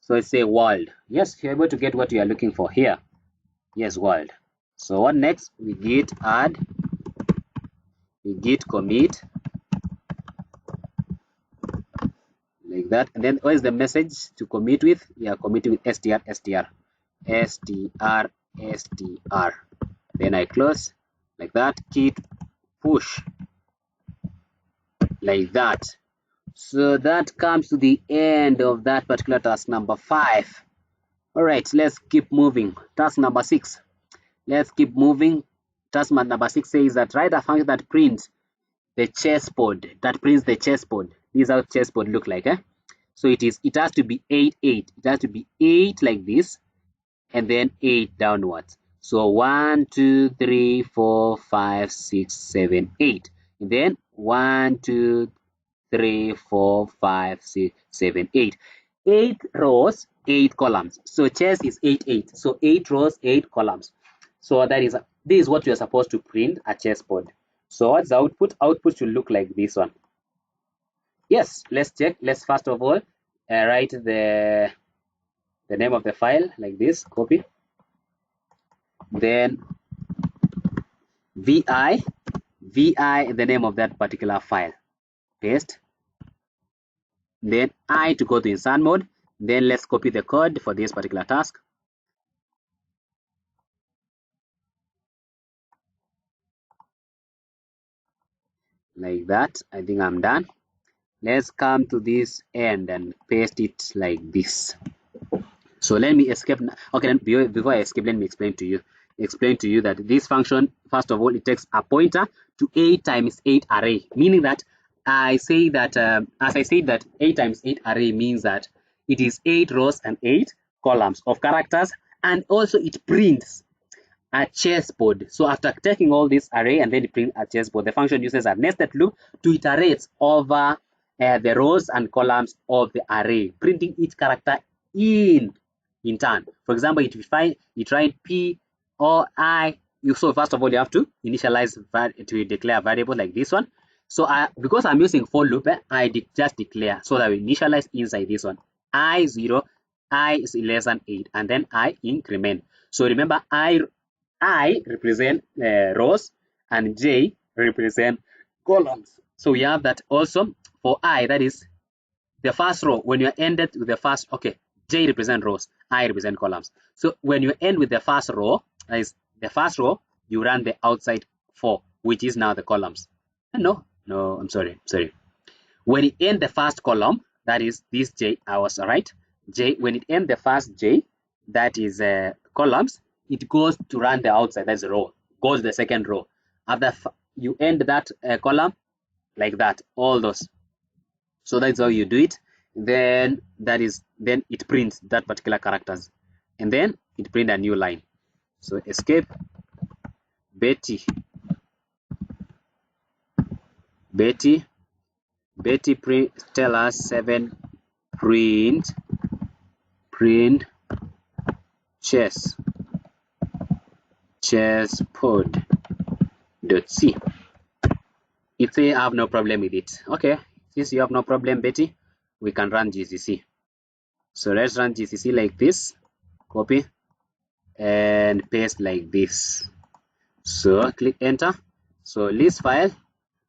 So it's a world. Yes, you're able to get what you are looking for here. Yes, world. So what next? We git add, we git commit like that, and then what is the message to commit with? We are committing with str. Then I close like that, git push like that. So that comes to the end of that particular task number 5. All right, let's keep moving. Task number 6. Let's keep moving. Task number 6 says that write a function that prints the chessboard. This is how chessboard look like, eh? So it has to be 8, 8. It has to be 8 like this, and then 8 downwards. So 1, 2, 3, 4, 5, 6, 7, 8. And then 1, 2, 3, 4, 5, 6, 7, 8. 8 rows, 8 columns. So chess is 8, 8. So 8 rows, 8 columns. So this is what you are supposed to print a chessboard. So what's the output? Output should look like this one. Yes, let's check. Let's first of all write the name of the file like this. Copy. Then vi, the name of that particular file. Paste. Then I to go to insert mode. Then let's copy the code for this particular task. Like that. I think I'm done. Let's come to this end and paste it like this. So let me escape. Okay, before I escape, let me explain to you that this function, first of all, it takes a pointer to 8 times 8 array, meaning that I say that as I said that 8 times 8 array means that it is 8 rows and 8 columns of characters, and also it prints a chessboard. So after taking all this array and then it prints a chessboard, the function uses a nested loop to iterate over the rows and columns of the array, printing each character in turn. For example, if you try P or I, so first of all you have to initialize to declare a variable like this one. So because I'm using for loop, I just declare, so that we initialize inside this one. I0, I is less than 8, and then I increment. So remember, I represent rows and J represent columns. So we have that also for I, that is the first row. When you ended with the first, okay, J represent rows, I represent columns. So when you end with the first row, that is the first row, you run the outside 4, which is now the columns. No, I'm sorry. When it end the first column, that is this J, I was right. J, when it end the first J, that is columns, it goes to run the outside, that's the row, go to the second row. After you end that column like that, all those. So that's how you do it. Then it prints that particular characters, and then it print a new line. So escape Betty print, tell us 7 print chess.c. If they have no problem with it, okay, since you have no problem, Betty, we can run GCC. So let's run GCC like this, copy and paste like this. So click enter. So list file,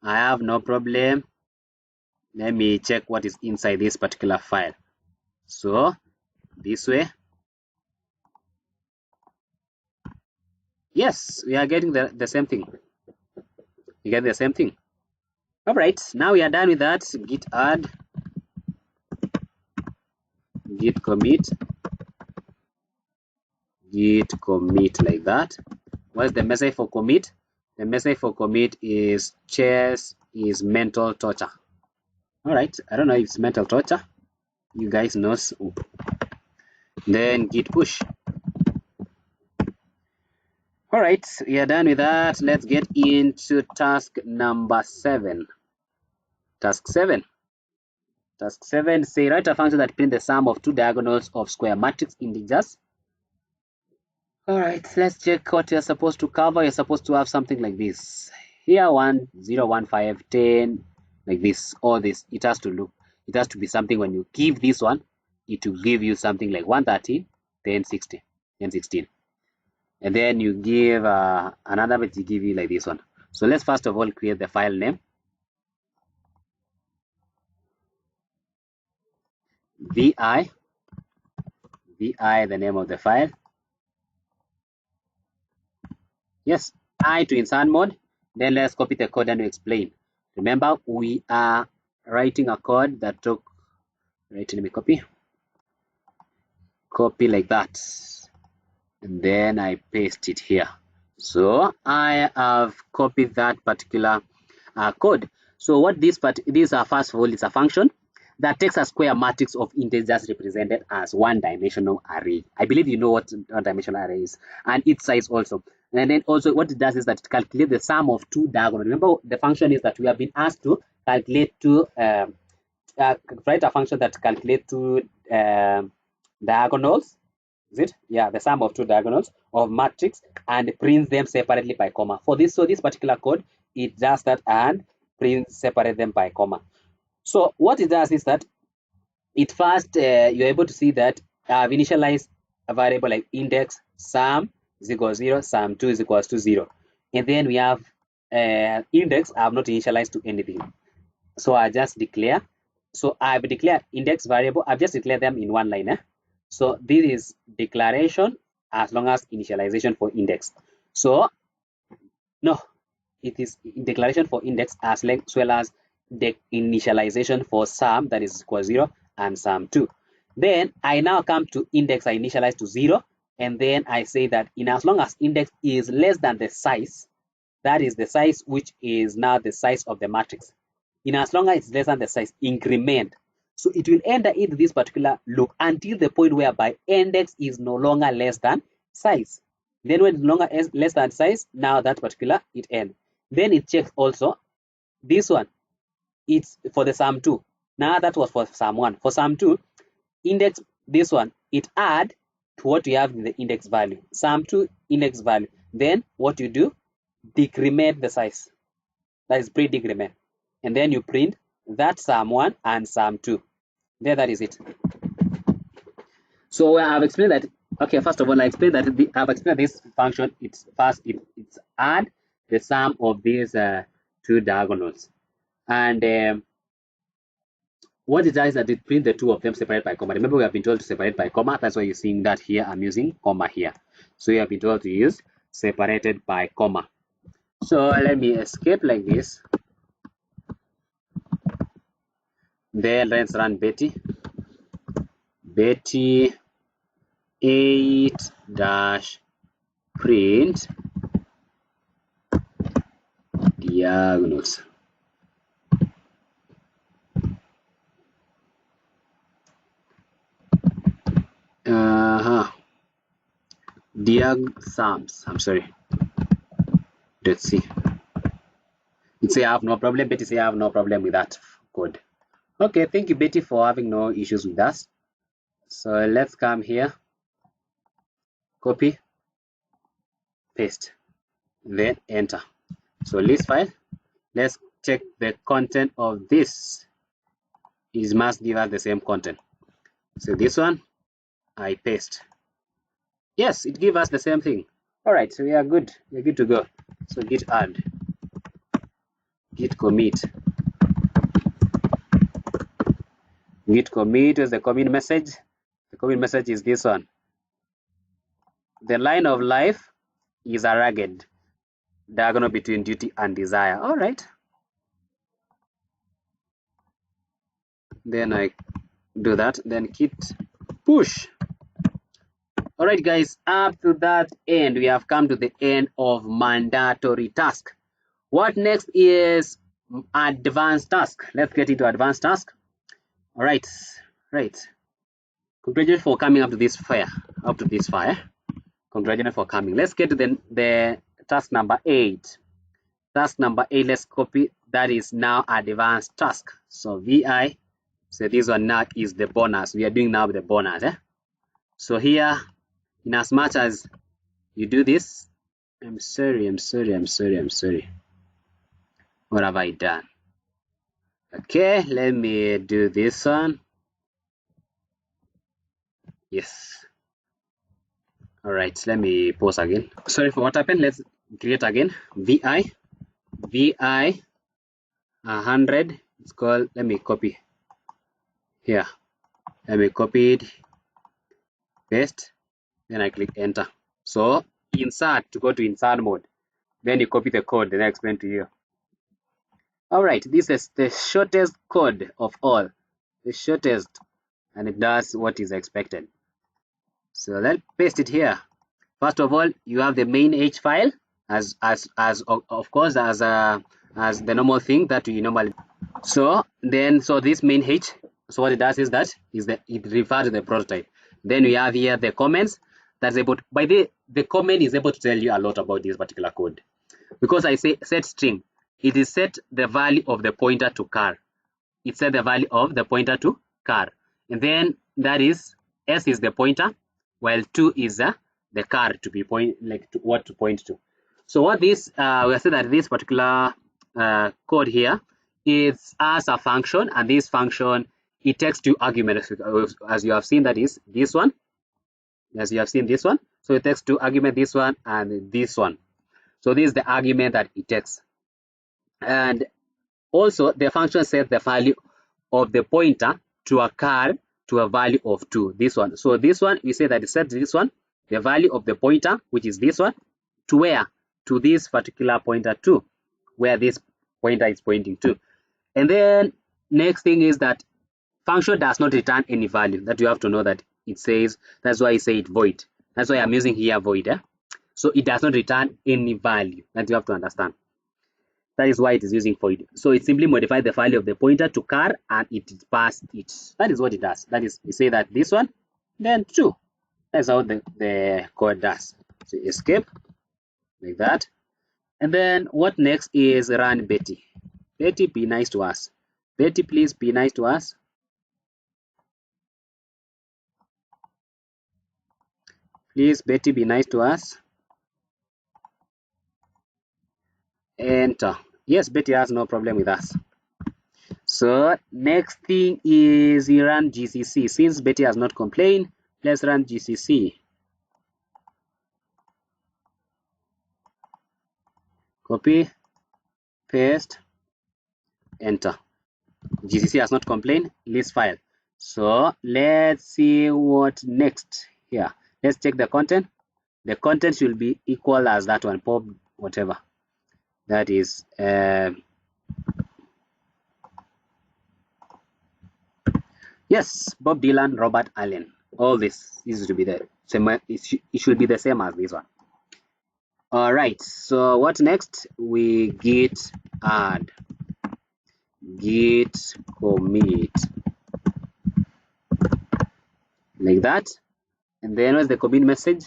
I have no problem. Let me check what is inside this particular file. So this way, yes, we are getting the same thing. You get the same thing. All right, now we are done with that. Git add, git commit like that. What's the message for commit? The message for commit is chess is mental torture. All right, I don't know if it's mental torture. You guys know. Then git push. All right, we are done with that. Let's get into task number 7. Task 7 say write a function that prints the sum of two diagonals of square matrix integers. All right, let's check what you're supposed to cover. You're supposed to have something like this. Here 1, 0, 1, 5, 10, like this, all this. It has to be something. When you give this one, it will give you something like 113, 10, 60, 10, 16. And then you give another bit, to give you like this one. So let's first of all create the file name. vi, the name of the file. Yes, I to insert mode. Then let's copy the code and explain. Remember, we are writing a code that took, right, let me copy like that, and then I paste it here. So I have copied that particular code. So what this first of all, it's a function that takes a square matrix of integers represented as one-dimensional array. I believe you know what one-dimensional array is, and its size also. And then also what it does is that it calculates the sum of two diagonals. Remember, the function is that we have been asked to calculate write a function that calculates two diagonals. Is it? Yeah, the sum of two diagonals of matrix and prints them separately by comma. For this, so this particular code, it does that and separate them by comma. So what it does is that it first you're able to see that I've initialized a variable like index sum is equals 0, sum 2 is equals to 0, and then we have index I have not initialized to anything. So I just declare. So I've declared index variable. I've just declared them in one line. So this is declaration as long as initialization for index. So no, it is declaration for index as well as the initialization for sum that is equal 0 and sum 2. Then I now come to index. I initialize to 0, and then I say that in as long as index is less than the size, that is the size which is now the size of the matrix. In as long as it's less than the size, increment. So it will enter into this particular loop until the point whereby index is no longer less than size. Then when it's no longer less than size, now that particular it ends. Then it checks also this one. It's for the sum 2. Now that was for sum 1. For sum 2, index this one, it add to what you have in the index value. Sum 2 index value. Then what you do, decrement the size. That is pre-decrement. And then you print that sum 1 and sum 2. There, that is it. So I've explained that. Okay, first of all, I've explained this function. It's add the sum of these two diagonals, and what it does is that it print the two of them separated by comma. Remember, we have been told to separate by comma. That's why you're seeing that here. I'm using comma here. So you have been told to use separated by comma. So let me escape like this. Then let's run Betty 8 dash print diagnose. Diagrams. I'm sorry. Let's see. It say I have no problem. Betty say I have no problem with that code. Okay, thank you, Betty, for having no issues with us. So let's come here, copy, paste, then enter. So list file. Let's check the content of this. It must give us the same content. So this one, I paste. Yes, it gives us the same thing. All right, so we are good. We're good to go. So git add, git commit. Git commit is the commit message. The commit message is this one. The line of life is a ragged diagonal between duty and desire. All right. Then I do that. Then git push. All right, guys. Up to that end, we have come to the end of mandatory task. What next is advanced task. Let's get into advanced task. All right. Right. Congratulations for coming up to this fire. Congratulations for coming. Let's get to the task number 8. Task number 8, let's copy. That is now advanced task. So VI, so this one now is the bonus. We are doing now the bonus. So here, in as much as you do this, I'm sorry. What have I done? Okay, let me do this one. Yes. All right, let me pause again. Sorry for what happened. Let's create again. VI 100. It's called, let me copy here. Let me copy it, paste, then I click enter. So insert, to go to insert mode, then you copy the code, then I explain to you. All right, this is the shortest code of all, the shortest, and it does what is expected. So let's paste it here. First of all, you have the main H file as of course as the normal thing that you normally. So this main H. So what it does is that it refers to the prototype. Then we have here the comments. That's able to, by the comment is able to tell you a lot about this particular code. Because I say set string, it is set the value of the pointer to car. It set the value of the pointer to car, and then that is S is the pointer, while 2 is the car to be what to point to. So what this we say that this particular code here is as a function, and this function, it takes 2 arguments, as you have seen, that is this one, as you have seen this one. So it takes 2 arguments, this one and this one. So this is the argument that it takes. And also the function sets the value of the pointer to a car to a value of 2, this one. So this one, we say that it sets this one, the value of the pointer, which is this one, to where? To this particular pointer 2, where this pointer is pointing to. And then next thing is that function does not return any value. That you have to know that it says, that's why I say it void. That's why I'm using here void. So it does not return any value. That you have to understand. That is why it is using void. So it simply modifies the value of the pointer to car and it passes it. That is what it does. That is, we say that this one, then 2. That's how the code does. So escape like that. And then what next is run Betty. Betty, be nice to us. Betty, please be nice to us. Please, Betty, be nice to us. Enter. Yes, Betty has no problem with us. So next thing is you run GCC. Since Betty has not complained, let's run GCC. Copy, paste, enter. GCC has not complained, list file. So let's see what next here. Let's check the content. The content should be equal as that one, pop whatever. That is yes, Bob Dylan, Robert Allen. All this is to be the same. It should be the same as this one. All right. So what next? We git add, git commit, like that. And then what's the commit message?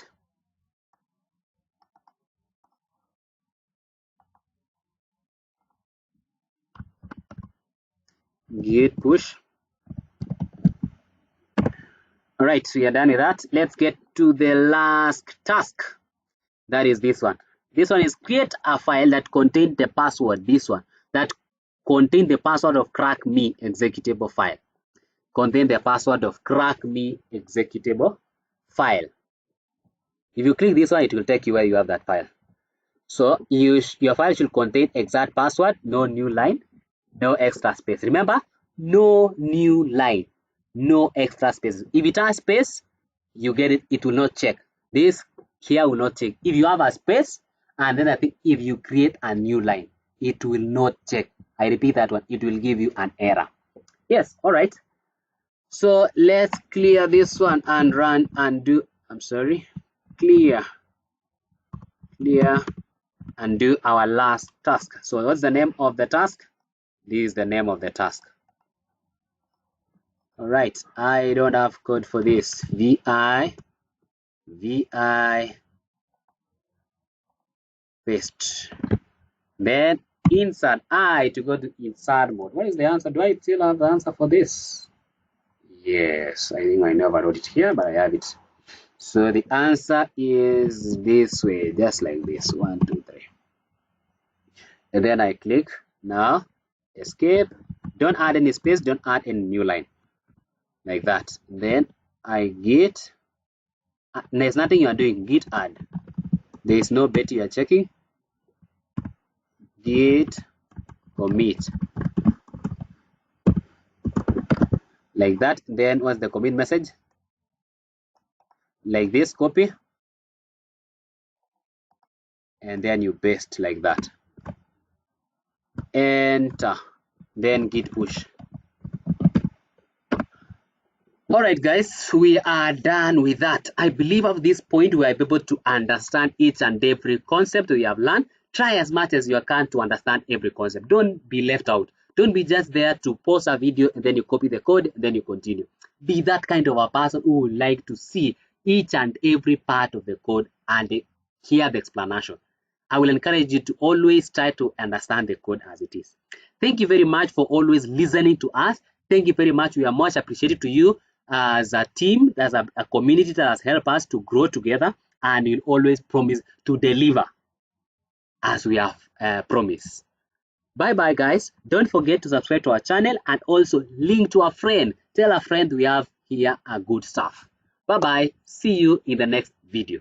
Git push. All right, so you're done with that. Let's get to the last task. That is this one. This one is create a file that contains the password. This one that contain the password of crack.me executable file. Contain the password of crack.me executable file. If you click this one, it will take you where you have that file. So your file should contain exact password, no new line, no extra space. Remember, no new line, no extra space. If it has space, you get it, it will not check. This here will not check. If you have a space, and then I think if you create a new line, it will not check. I repeat that one, it will give you an error. Yes, all right. So let's clear this one and run and do, I'm sorry, clear and do our last task. So what's the name of the task? This is the name of the task. All right, I don't have code for this. vi paste, then insert I to go to insert mode. What is the answer? Do I still have the answer for this? Yes, I think I never wrote it here, but I have it. So the answer is this way, just like this. 1, 2, 3. And then I click. Now escape. Don't add any space, don't add any new line, like that. Then I git, there's nothing you are doing, git add, there is no bit you are checking, git commit, like that. Then what's the commit message? Like this, copy, and then you paste like that, enter, then git push. All right, guys, we are done with that. I believe at this point we are able to understand each and every concept we have learned. Try as much as you can to understand every concept. Don't be left out. Don't be just there to pause a video and then you copy the code and then you continue. Be that kind of a person who would like to see each and every part of the code and hear the explanation. I will encourage you to always try to understand the code as it is. Thank you very much for always listening to us. Thank you very much. We are much appreciated to you as a team, as a community that has helped us to grow together, and we'll always promise to deliver as we have promised. Bye bye, guys. Don't forget to subscribe to our channel and also link to a friend. Tell a friend we have here a good stuff. Bye bye. See you in the next video.